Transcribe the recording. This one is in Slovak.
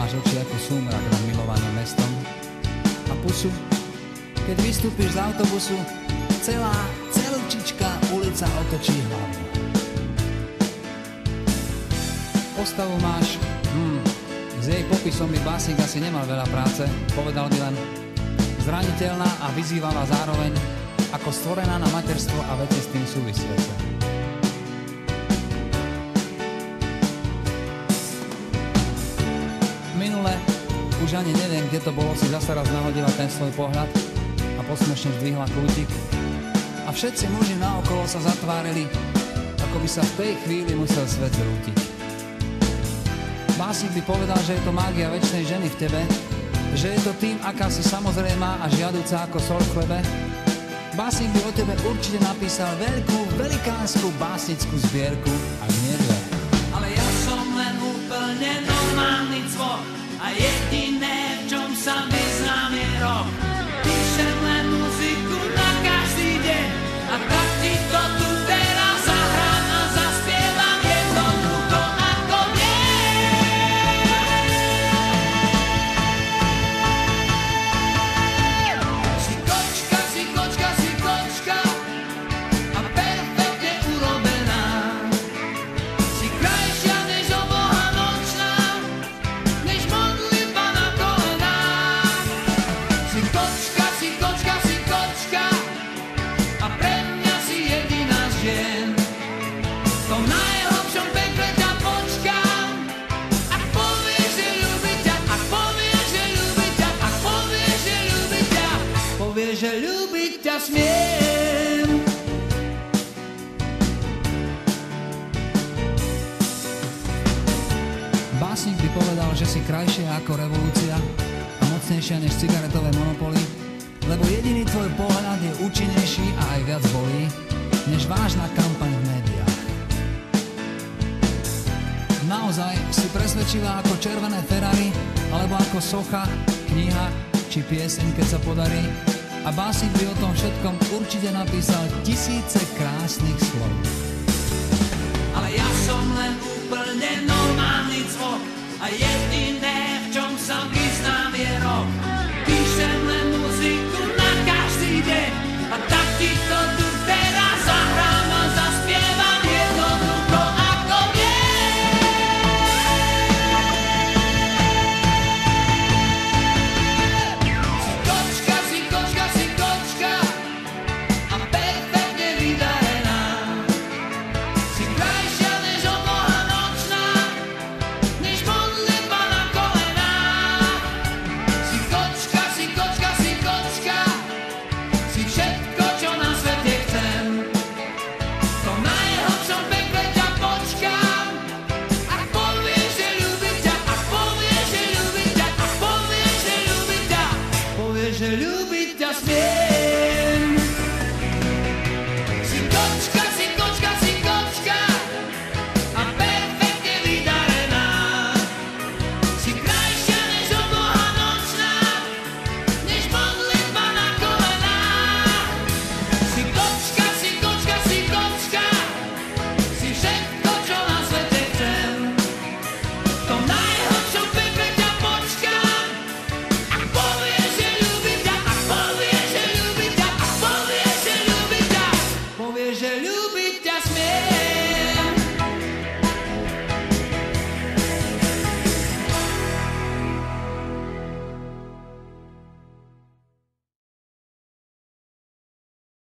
máš oči ako súmrak nad milovaným mestom a pusu, keď vystúpiš z autobusu, celúčička ulica otočí hlavu. Postavu máš, s jej popisom by básnik asi nemal veľa práce, povedal by len zraniteľná a vyzývavá zároveň, ako stvorená na materstvo a veci s tým súvisiace. Minule, už ani neviem, kde to bolo, si zasa raz nahodila ten svoj pohľad a posmešne zdvihla kútik. A všetci muži naokolo sa zatvárili, ako by sa v tej chvíli musel svet zrútiť. Básnik by povedal, že je to mágia večnej ženy v tebe, že je to tým, aká si samozrejmá a žiaduca ako sol v chlebe. Básnik by o tebe určite napísal veľkú, velikánsku básnickú zbierku, ak nie dve. Ale ja som len úplne normálny cvok a jediné, v čom sa vyznám, je rock. Píšem len muziku na každý deň a tak ti to tu teraz zahrám a zaspievam jednoducho ako Si kočka a perfektne urobená. Si krajšia než oboha nočná, než modlitba na kolenách. Si kočka a pre mňa si jediná z žien. V tom najhlbšom pekle ťa počkám, ak povieš, že ľúbi ťa, ak povieš, že ľúbi ťa, ak povieš, že ľúbi ťa, povieš, že ľúbiť ťa smiem. Básnik by povedal, že si krajšia ako revolúcia a mocnejšia než cigaretové monopoly, lebo jediný tvoj pohľad je účinnejší a aj viac bolí, než vážna kampaň v médiách. Naozaj si presvedčivá ako červené Ferrari, alebo ako socha, kniha či pieseň, keď sa podarí. A básnik by o tom všetkom určite napísal tisíce krásnych slov. Ale ja som len úplne normálny cvok a jediné, v čom sa vyznám, je rock.